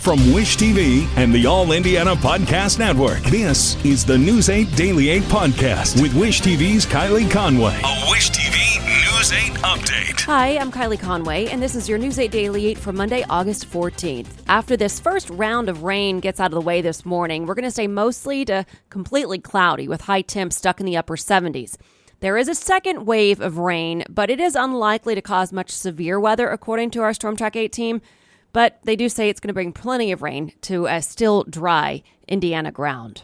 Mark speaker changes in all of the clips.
Speaker 1: From Wish TV and the All Indiana Podcast Network, this is the News 8 Daily 8 Podcast with Wish TV's Kylie Conway. A Wish TV News 8 update.
Speaker 2: Hi, I'm Kylie Conway, and this is your News 8 Daily 8 for Monday, August 14th. After this first round of rain gets out of the way this morning, we're going to stay mostly to completely cloudy with high temps stuck in the upper 70s. There is a second wave of rain, but it is unlikely to cause much severe weather, according to our Storm Track 8 team. But they do say it's going to bring plenty of rain to a still dry Indiana ground.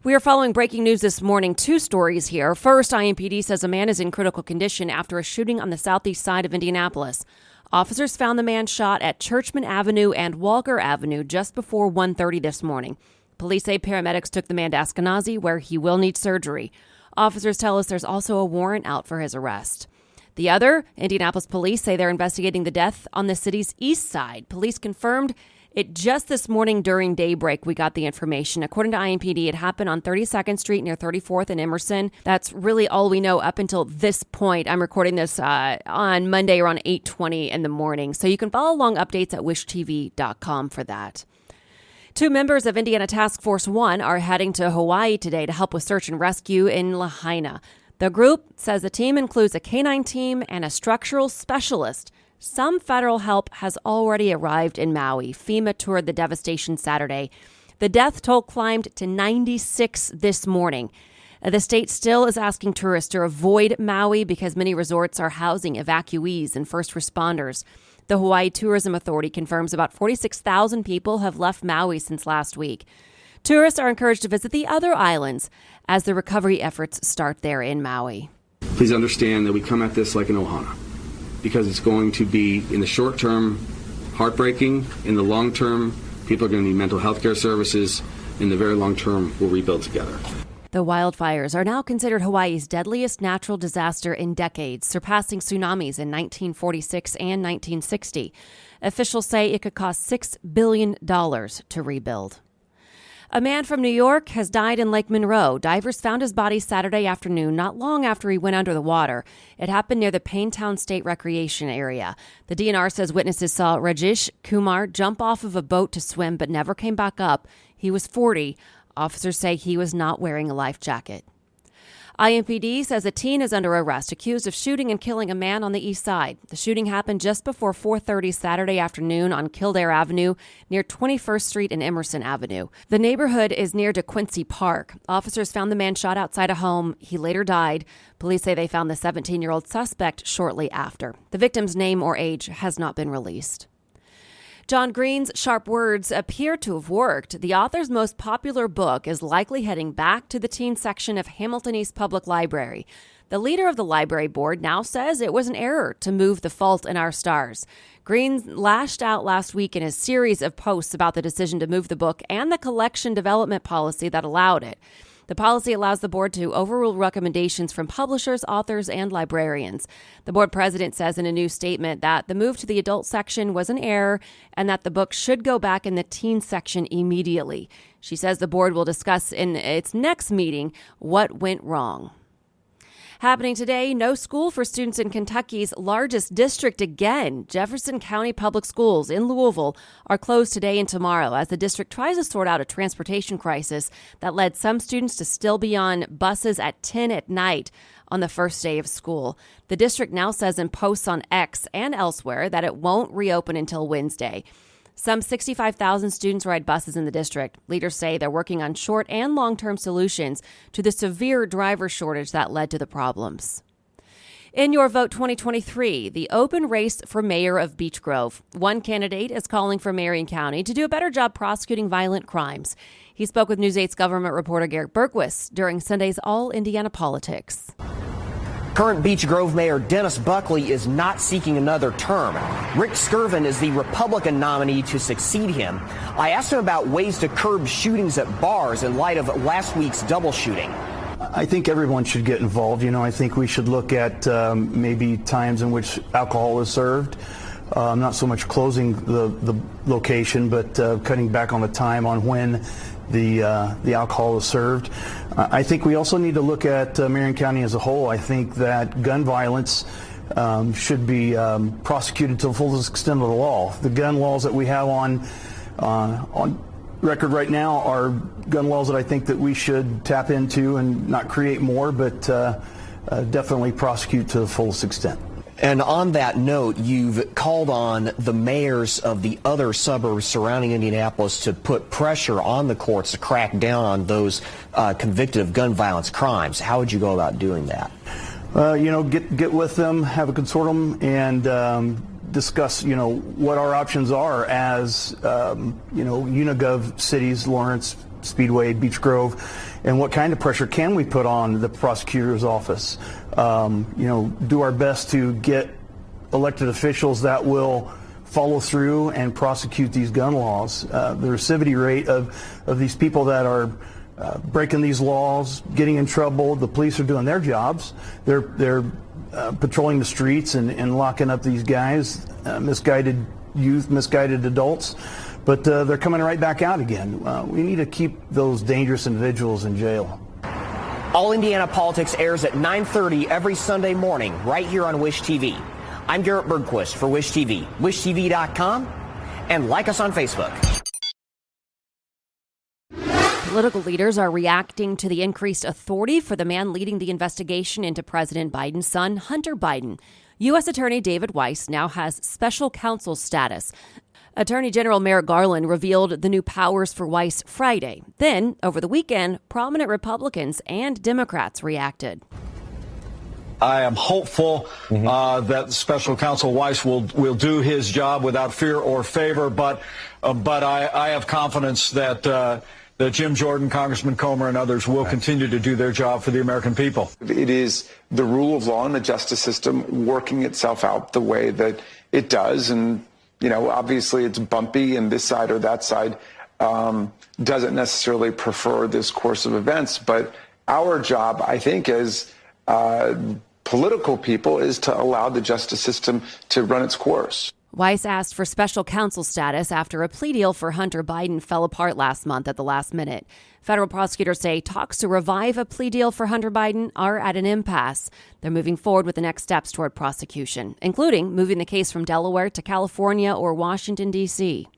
Speaker 2: We are following breaking news this morning. Two stories here. First, IMPD says a man is in critical condition after a shooting on the southeast side of Indianapolis. Officers found the man shot at Churchman Avenue and Walker Avenue just before 1:30 this morning. Police say paramedics took the man to Eskenazi, where he will need surgery. Officers tell us there's also a warrant out for his arrest. The other, Indianapolis police say they're investigating the death on the city's east side. Police confirmed it just this morning during daybreak. We got the information. According to IMPD, it happened on 32nd Street near 34th and Emerson. That's really all we know up until this point. I'm recording this on Monday around 8:20 in the morning. So you can follow along updates at wishtv.com for that. Two members of Indiana Task Force 1 are heading to Hawaii today to help with search and rescue in Lahaina. The group says the team includes a canine team and a structural specialist. Some federal help has already arrived in Maui. FEMA toured the devastation Saturday. The death toll climbed to 96 this morning. The state still is asking tourists to avoid Maui because many resorts are housing evacuees and first responders. The Hawaii Tourism Authority confirms about 46,000 people have left Maui since last week. Tourists are encouraged to visit the other islands as the recovery efforts start there in Maui.
Speaker 3: Please understand that we come at this like an ohana, because it's going to be, in the short term, heartbreaking. In the long term, people are going to need mental health care services. In the very long term, we'll rebuild together.
Speaker 2: The wildfires are now considered Hawaii's deadliest natural disaster in decades, surpassing tsunamis in 1946 and 1960. Officials say it could cost $6 billion to rebuild. A man from New York has died in Lake Monroe. Divers found his body Saturday afternoon, not long after he went under the water. It happened near the Paintown State Recreation Area. The DNR says witnesses saw Rajesh Kumar jump off of a boat to swim but never came back up. He was 40. Officers say he was not wearing a life jacket. IMPD says a teen is under arrest accused of shooting and killing a man on the east side. The shooting happened just before 4:30 Saturday afternoon on Kildare Avenue near 21st Street and Emerson Avenue. The neighborhood is near DeQuincy Park. Officers found the man shot outside a home. He later died. Police say they found the 17-year-old suspect shortly after. The victim's name or age has not been released. John Green's sharp words appear to have worked. The author's most popular book is likely heading back to the teen section of Hamilton East Public Library. The leader of the library board now says it was an error to move The Fault in Our Stars. Green lashed out last week in a series of posts about the decision to move the book and the collection development policy that allowed it. The policy allows the board to overrule recommendations from publishers, authors, and librarians. The board president says in a new statement that the move to the adult section was an error and that the book should go back in the teen section immediately. She says the board will discuss in its next meeting what went wrong. Happening today, no school for students in Kentucky's largest district again. Jefferson County Public Schools in Louisville are closed today and tomorrow as the district tries to sort out a transportation crisis that led some students to still be on buses at 10 at night on the first day of school. The district now says in posts on X and elsewhere that it won't reopen until Wednesday. Some 65,000 students ride buses in the district. Leaders say they're working on short and long-term solutions to the severe driver shortage that led to the problems. In your vote 2023, the open race for mayor of Beech Grove. One candidate is calling for Marion County to do a better job prosecuting violent crimes. He spoke with News 8's government reporter Garrett Bergquist during Sunday's All Indiana Politics.
Speaker 4: Current Beech Grove Mayor Dennis Buckley is not seeking another term. Rick Skirvin is the Republican nominee to succeed him. I asked him about ways to curb shootings at bars in light of last week's double shooting.
Speaker 5: I think everyone should get involved. I think we should look at maybe times in which alcohol is served. Not so much closing the location, but cutting back on the time on when the alcohol is served. I think we also need to look at Marion County as a whole. I think that gun violence should be prosecuted to the fullest extent of the law. The gun laws that we have on On record right now are gun laws that I think that we should tap into and not create more, but definitely prosecute to the fullest extent.
Speaker 4: And on that note, you've called on the mayors of the other suburbs surrounding Indianapolis to put pressure on the courts to crack down on those convicted of gun violence crimes. How would you go about doing that?
Speaker 5: Get with them, have a consortium, and discuss, what our options are as, Unigov cities, Lawrence, Speedway, Beech Grove, and what kind of pressure can we put on the prosecutor's office? Do our best to get elected officials that will follow through and prosecute these gun laws. The recidivity rate of these people that are breaking these laws, getting in trouble, the police are doing their jobs. They're patrolling the streets and locking up these guys, misguided youth, misguided adults. But they're coming right back out again. We need to keep those dangerous individuals in jail.
Speaker 4: All Indiana Politics airs at 9:30 every Sunday morning right here on Wish TV. I'm Garrett Bergquist for Wish TV, wishtv.com, and like us on Facebook.
Speaker 2: Political leaders are reacting to the increased authority for the man leading the investigation into President Biden's son, Hunter Biden. U.S. Attorney David Weiss now has special counsel status. Attorney General Merrick Garland revealed the new powers for Weiss Friday. Then, over the weekend, prominent Republicans and Democrats reacted.
Speaker 6: I am hopeful that Special Counsel Weiss will do his job without fear or favor, but I have confidence that Jim Jordan, Congressman Comer, and others will continue to do their job for the American people.
Speaker 7: It is the rule of law and the justice system working itself out the way that it does, and obviously it's bumpy, and this side or that side doesn't necessarily prefer this course of events. But our job, I think, as political people, is to allow the justice system to run its course.
Speaker 2: Weiss asked for special counsel status after a plea deal for Hunter Biden fell apart last month at the last minute. Federal prosecutors say talks to revive a plea deal for Hunter Biden are at an impasse. They're moving forward with the next steps toward prosecution, including moving the case from Delaware to California or Washington, D.C.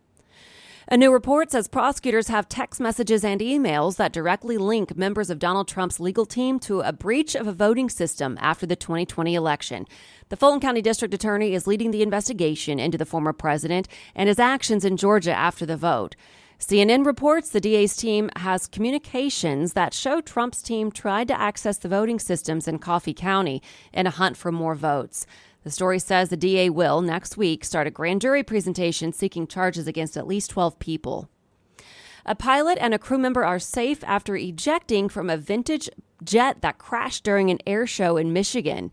Speaker 2: A new report says prosecutors have text messages and emails that directly link members of Donald Trump's legal team to a breach of a voting system after the 2020 election. The Fulton County District Attorney is leading the investigation into the former president and his actions in Georgia after the vote. CNN reports the DA's team has communications that show Trump's team tried to access the voting systems in Coffee County in a hunt for more votes. The story says the DA will, next week, start a grand jury presentation seeking charges against at least 12 people. A pilot and a crew member are safe after ejecting from a vintage jet that crashed during an air show in Michigan.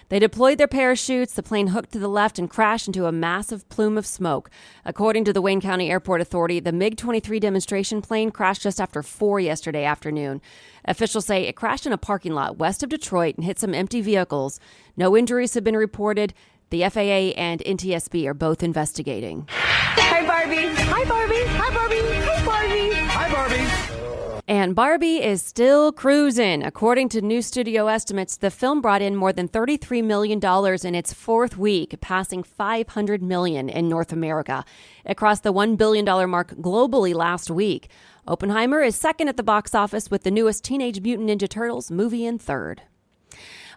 Speaker 2: They deployed their parachutes, the plane hooked to the left and crashed into a massive plume of smoke. According to the Wayne County Airport Authority, the MiG-23 demonstration plane crashed just after 4 yesterday afternoon. Officials say it crashed in a parking lot west of Detroit and hit some empty vehicles. No injuries have been reported. The FAA and NTSB are both investigating.
Speaker 8: Hi, Barbie. Hi, Barbie. Hi, Barbie. Hi, Barbie. Hi, Barbie.
Speaker 2: And Barbie is still cruising. According to new studio estimates, the film brought in more than $33 million in its fourth week, passing $500 million in North America. It crossed the $1 billion mark globally last week. Oppenheimer is second at the box office, with the newest Teenage Mutant Ninja Turtles movie in third.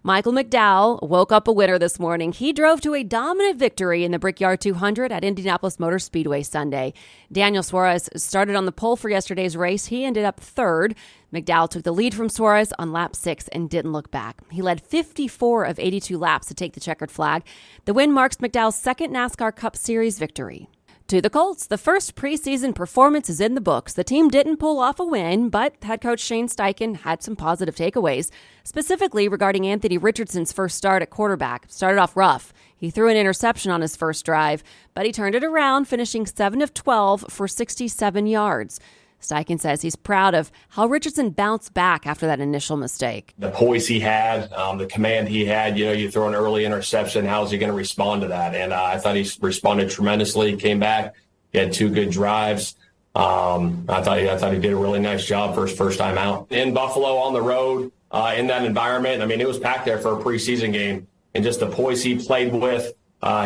Speaker 2: Michael McDowell woke up a winner this morning. He drove to a dominant victory in the Brickyard 200 at Indianapolis Motor Speedway Sunday. Daniel Suarez started on the pole for yesterday's race. He ended up third. McDowell took the lead from Suarez on lap 6 and didn't look back. He led 54 of 82 laps to take the checkered flag. The win marks McDowell's second NASCAR Cup Series victory. To the Colts, the first preseason performance is in the books. The team didn't pull off a win, but head coach Shane Steichen had some positive takeaways, specifically regarding Anthony Richardson's first start at quarterback. Started off rough. He threw an interception on his first drive, but he turned it around, finishing 7 of 12 for 67 yards. Steichen says he's proud of how Richardson bounced back after that initial mistake.
Speaker 9: The poise he had, the command he had, you throw an early interception, how's he going to respond to that? And I thought he responded tremendously, came back, he had 2 good drives. I thought he did a really nice job for his first time out. In Buffalo, on the road, in that environment, I mean, it was packed there for a preseason game. And just the poise he played with,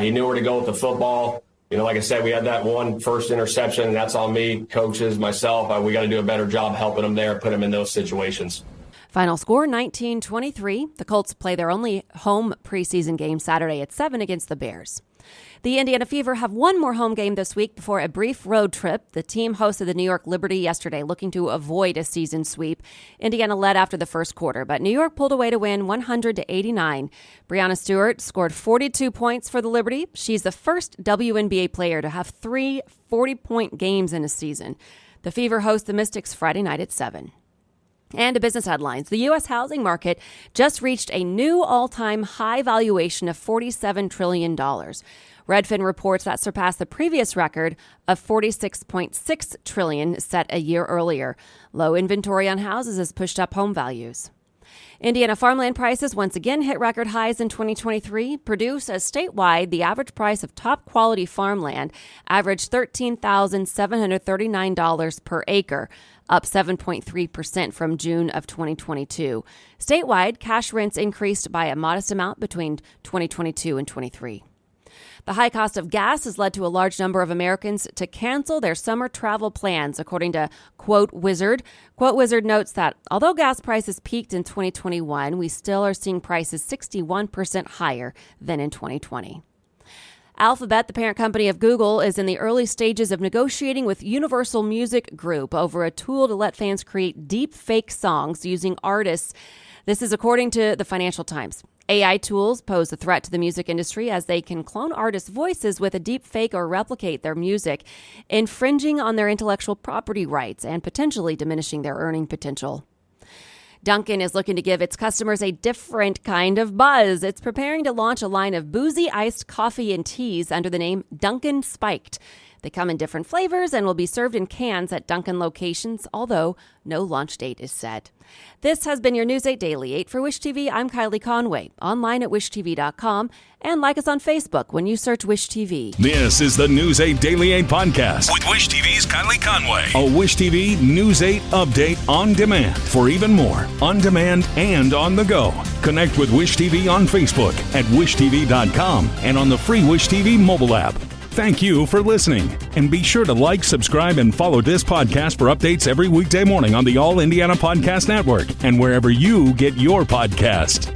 Speaker 9: he knew where to go with the football. like I said, we had that one first interception, and that's on me, coaches, myself. We got to do a better job helping them there, put them in those situations.
Speaker 2: Final score, 19-23. The Colts play their only home preseason game Saturday at 7 against the Bears. The Indiana Fever have one more home game this week before a brief road trip. The team hosted the New York Liberty yesterday, looking to avoid a season sweep. Indiana led after the first quarter, but New York pulled away to win 100-89. Breanna Stewart scored 42 points for the Liberty. She's the first WNBA player to have 3 40-point games in a season. The Fever host the Mystics Friday night at 7. And to business headlines, the U.S. housing market just reached a new all-time high valuation of $47 trillion. Redfin reports that surpassed the previous record of $46.6 trillion set a year earlier. Low inventory on houses has pushed up home values. Indiana farmland prices once again hit record highs in 2023. Purdue says statewide, the average price of top-quality farmland averaged $13,739 per acre, up 7.3% from June of 2022. Statewide, cash rents increased by a modest amount between 2022 and 23. The high cost of gas has led to a large number of Americans to cancel their summer travel plans, according to Quote Wizard. Quote Wizard notes that although gas prices peaked in 2021, we still are seeing prices 61% higher than in 2020. Alphabet, the parent company of Google, is in the early stages of negotiating with Universal Music Group over a tool to let fans create deep fake songs using artists. This is according to the Financial Times. AI tools pose a threat to the music industry as they can clone artists' voices with a deep fake or replicate their music, infringing on their intellectual property rights and potentially diminishing their earning potential. Dunkin is looking to give its customers a different kind of buzz. It's preparing to launch a line of boozy iced coffee and teas under the name Dunkin Spiked. They come in different flavors and will be served in cans at Dunkin locations, although no launch date is set. This has been your News 8 Daily 8 for Wish TV. I'm Kylie Conway, online at wishtv.com, and like us on Facebook when you search Wish TV.
Speaker 1: This is the News 8 Daily 8 podcast with Wish TV's Kylie Conway. A Wish TV News 8 update on demand for even more on demand and on the go. Connect with Wish TV on Facebook at wishtv.com and on the free Wish TV mobile app. Thank you for listening, and be sure to like, subscribe, and follow this podcast for updates every weekday morning on the All Indiana Podcast Network and wherever you get your podcast.